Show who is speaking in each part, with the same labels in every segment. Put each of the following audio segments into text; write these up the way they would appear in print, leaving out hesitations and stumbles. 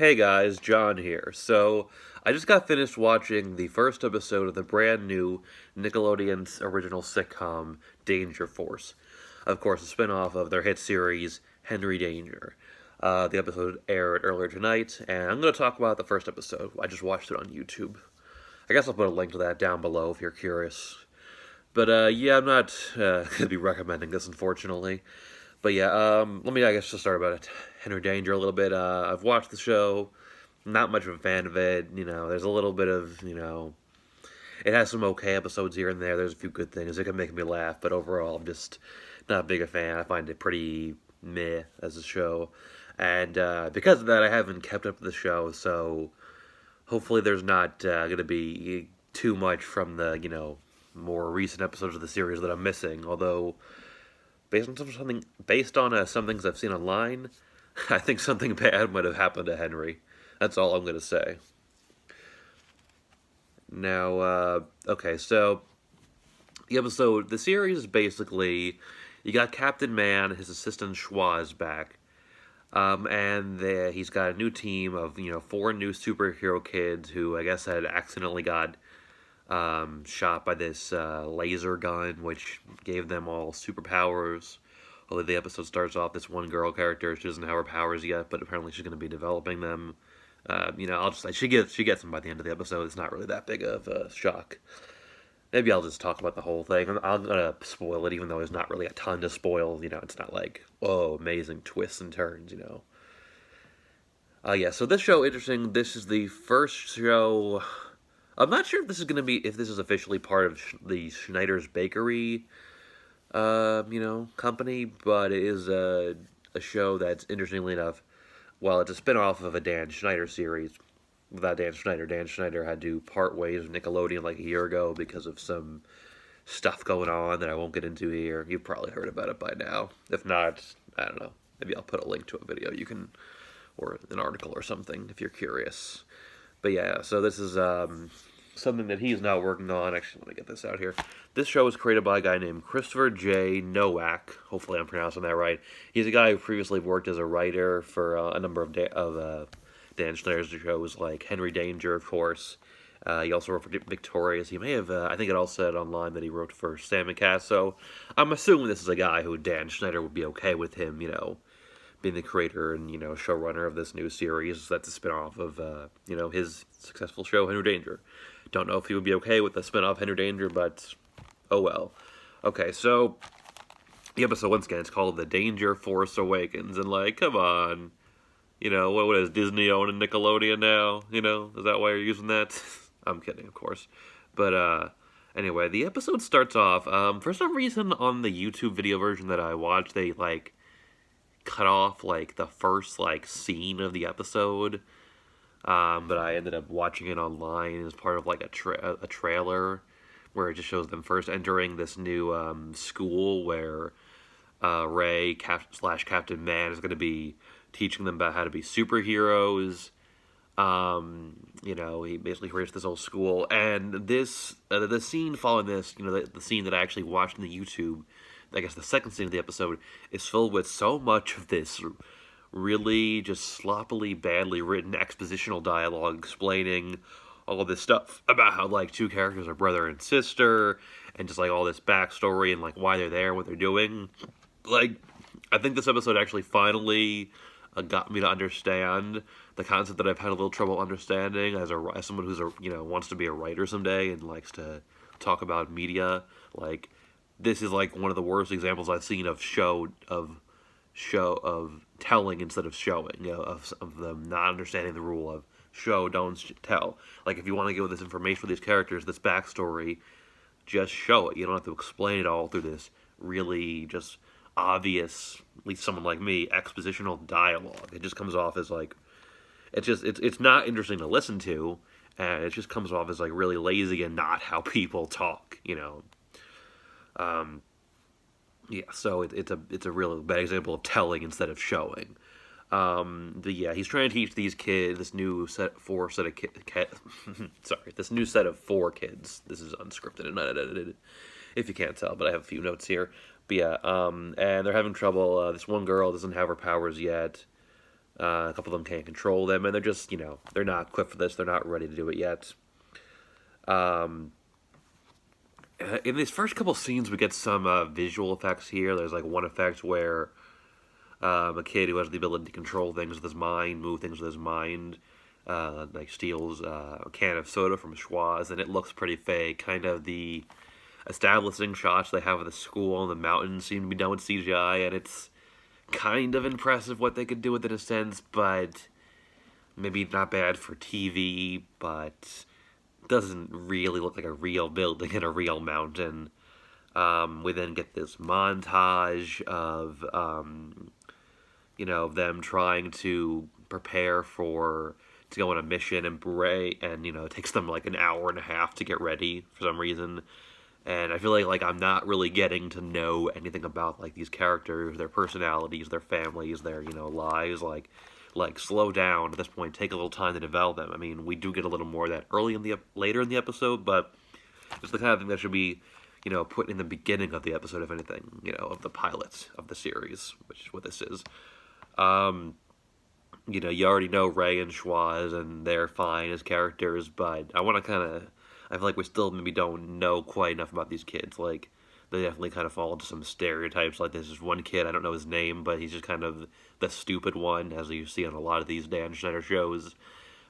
Speaker 1: Hey guys, John here. So, I just got finished watching the first episode of the brand new Nickelodeon's original sitcom, Danger Force. Of course, a spin-off of their hit series, Henry Danger. The episode aired earlier tonight, and I'm going to talk about the first episode. I just watched it on YouTube. I guess I'll put a link to that down below if you're curious. But yeah, I'm not going to be recommending this, unfortunately. But yeah, let me, I guess, just start about it. Henry Danger a little bit. I've watched the show. Not much of a fan of it. There's a little bit of, it has some okay episodes here and there. There's a few good things. It can make me laugh, but overall, I'm just not big a fan. I find it pretty meh as a show. And because of that, I haven't kept up with the show, so hopefully there's not going to be too much from the, more recent episodes of the series that I'm missing. Although, based on some things I've seen online, I think something bad might have happened to Henry. That's all I'm gonna say. Now, okay, so the series is basically you got Captain Man, his assistant Schwa's back, and he's got a new team of four new superhero kids who I guess had accidentally got shot by this laser gun, which gave them all superpowers. Although the episode starts off, this one girl character, she doesn't have her powers yet, but apparently she's going to be developing them. I'll just say she gets them by the end of the episode. It's not really that big of a shock. Maybe I'll just talk about the whole thing. I'm gonna spoil it, even though there's not really a ton to spoil. It's not like amazing twists and turns. Yeah. So this show, interesting. This is the first show. I'm not sure if this is officially part of the Schneider's Bakery, company, but it is a show that's, interestingly enough, well, it's a spin-off of a Dan Schneider series. Without Dan Schneider had to part ways with Nickelodeon like a year ago because of some stuff going on that I won't get into here. You've probably heard about it by now. If not, I don't know. Maybe I'll put a link to a video or an article or something if you're curious. But yeah, so this is something that he's now working on. Actually, let me get this out here. This show was created by a guy named Christopher J. Nowak. Hopefully I'm pronouncing that right. He's a guy who previously worked as a writer for a number of Dan Schneider's shows, like Henry Danger, of course. He also wrote for Victorious. He may have, I think it all said online that he wrote for Sam and Cass, so I'm assuming this is a guy who Dan Schneider would be okay with him, being the creator and, showrunner of this new series that's a spinoff of, his successful show, Henry Danger. Don't know if he would be okay with the spinoff Henry Danger, but oh well. Okay, so the episode, once again, it's called The Danger Force Awakens, and come on. What is Disney owning Nickelodeon now? Is that why you're using that? I'm kidding, of course. But, anyway, the episode starts off, for some reason on the YouTube video version that I watched, they, cut off, the first, scene of the episode. But I ended up watching it online as part of, a trailer where it just shows them first entering this new, school where, Ray Captain Man is going to be teaching them about how to be superheroes. He basically creates this whole school, and this the scene following this, the scene that I actually watched in the YouTube, I guess the second scene of the episode, is filled with so much of this really just sloppily, badly written expositional dialogue explaining all of this stuff about how two characters are brother and sister, and just all this backstory and why they're there, what they're doing. I think this episode actually finally got me to understand the concept that I've had a little trouble understanding as someone who's wants to be a writer someday and likes to talk about media. This is one of the worst examples I've seen of telling instead of showing. Of them not understanding the rule of show, don't tell. If you want to give this information for these characters, this backstory, just show it. You don't have to explain it all through this really just obvious, at least someone like me, expositional dialogue. It just comes off as it's not interesting to listen to, and it just comes off as really lazy and not how people talk. Yeah. So it's a real bad example of telling instead of showing. He's trying to teach these kids this new set of this new set of four kids. This is unscripted and not edited, if you can't tell, but I have a few notes here. But yeah, and they're having trouble. This one girl doesn't have her powers yet. A couple of them can't control them, and they're just, they're not equipped for this. They're not ready to do it yet. Um, in these first couple scenes, we get some visual effects here. There's like one effect where a kid who has the ability to control things with his mind, move things with his mind, like steals a can of soda from Schwaz, and it looks pretty fake. Kind of the establishing shots they have of the school and the mountains seem to be done with CGI, and it's kind of impressive what they could do with it in a sense, but maybe not bad for TV, but doesn't really look like a real building in a real mountain. We then get this montage of, them trying to prepare to go on a mission and it takes them like an hour and a half to get ready for some reason. And I feel like I'm not really getting to know anything about like these characters, their personalities, their families, their lives. Like slow down at this point. Take a little time to develop them. I mean, we do get a little more of that later in the episode, but it's the kind of thing that should be put in the beginning of the episode, if anything. Of the pilot of the series, which is what this is. You already know Ray and Schwaz, and they're fine as characters, but I feel like we still maybe don't know quite enough about these kids. Like, they definitely kind of fall into some stereotypes. Like, there's this one kid, I don't know his name, but he's just kind of the stupid one, as you see on a lot of these Dan Schneider shows.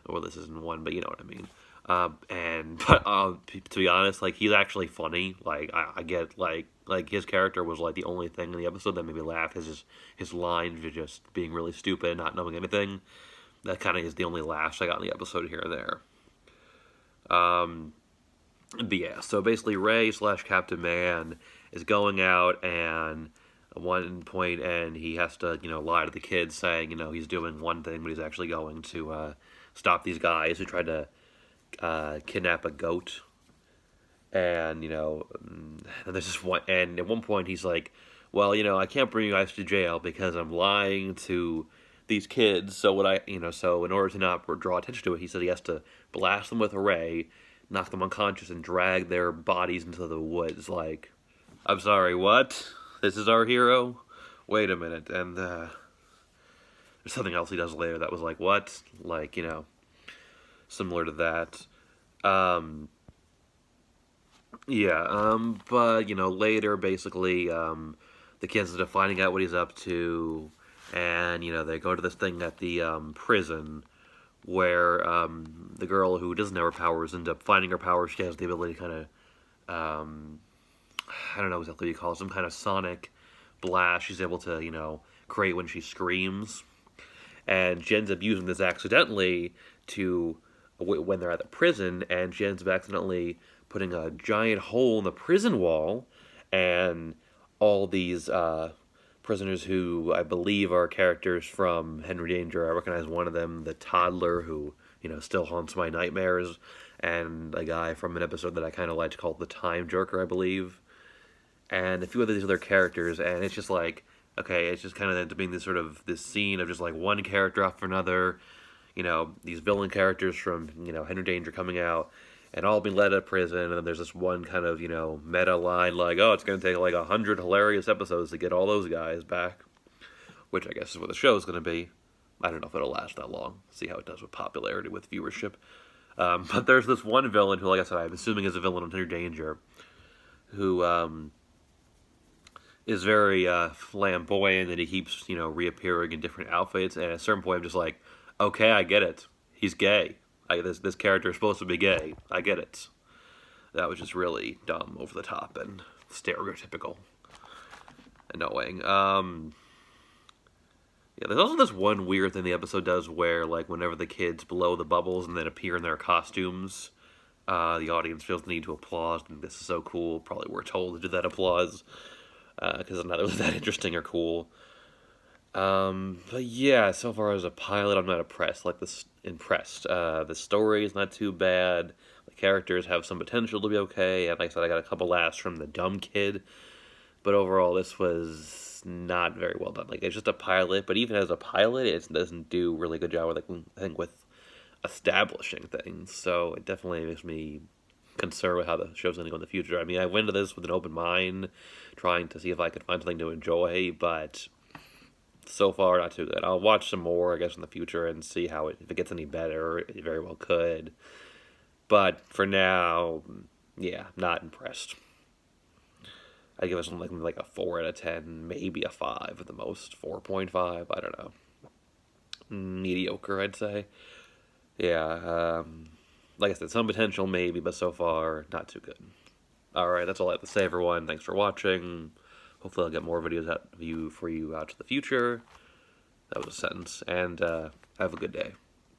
Speaker 1: Well, this isn't one, but you know what I mean. To be honest, like, he's actually funny. Like, I get, like his character was, like, the only thing in the episode that made me laugh. His lines are just being really stupid, not knowing anything. That kind of is the only laughs I got in the episode here and there. But yeah, so basically Ray / Captain Man is going out and at one point, and he has to, lie to the kids saying, he's doing one thing, but he's actually going to stop these guys who tried to kidnap a goat. And, there's this one, and at one point he's like, well, I can't bring you guys to jail because I'm lying to these kids, so so in order to not draw attention to it, he said he has to blast them with a ray, knock them unconscious, and drag their bodies into the woods. Like, I'm sorry, what? This is our hero? Wait a minute. And there's something else he does later that was like, what? Like, similar to that. But, later, basically, the kids are finding out what he's up to, and, they go to this thing at the prison, where the girl who doesn't have her powers ends up finding her powers. She has the ability to kind of, I don't know exactly what you call it, some kind of sonic blast she's able to, create when she screams. And she ends up using this accidentally when they're at the prison, and she ends up accidentally putting a giant hole in the prison wall, and all these prisoners who I believe are characters from Henry Danger. I recognize one of them, the toddler who, still haunts my nightmares, and a guy from an episode that I kind of liked called the Time Jerker, I believe, and a few of these other characters, and it's just like, okay, it's just kind of ends up being this scene of just like one character after another, these villain characters from, Henry Danger coming out, and all being led out of prison, and then there's this one kind of, meta line like, oh, it's going to take like 100 hilarious episodes to get all those guys back, which I guess is what the show's going to be. I don't know if it'll last that long. See how it does with popularity, with viewership. But there's this one villain who, like I said, I'm assuming is a villain on Danger Danger, who is very flamboyant, and he keeps, reappearing in different outfits, and at a certain point I'm just like, okay, I get it. He's gay. This character is supposed to be gay. I get it. That was just really dumb, over the top, and stereotypical. Annoying. Yeah, there's also this one weird thing the episode does where, like, whenever the kids blow the bubbles and then appear in their costumes, the audience feels the need to applaud, and this is so cool. Probably we're told to do that applause, because it's not really that interesting or cool. But yeah, so far as a pilot, I'm not impressed. The story is not too bad. The characters have some potential to be okay, and like I said, I got a couple laughs from the dumb kid. But overall, this was not very well done. Like, it's just a pilot, but even as a pilot, it doesn't do a really good job with establishing things. So it definitely makes me concerned with how the show's going to go in the future. I mean, I went into this with an open mind, trying to see if I could find something to enjoy, but So far, not too good. I'll watch some more, I guess, in the future and see if it gets any better. It very well could. But for now, yeah, not impressed. I'd give it something like a 4 out of 10, maybe a 5 at the most. 4.5, I don't know. Mediocre, I'd say. Yeah, like I said, some potential maybe, but so far, not too good. Alright, that's all I have to say, everyone. Thanks for watching. Hopefully I'll get more videos for you out to the future. That was a sentence. And have a good day.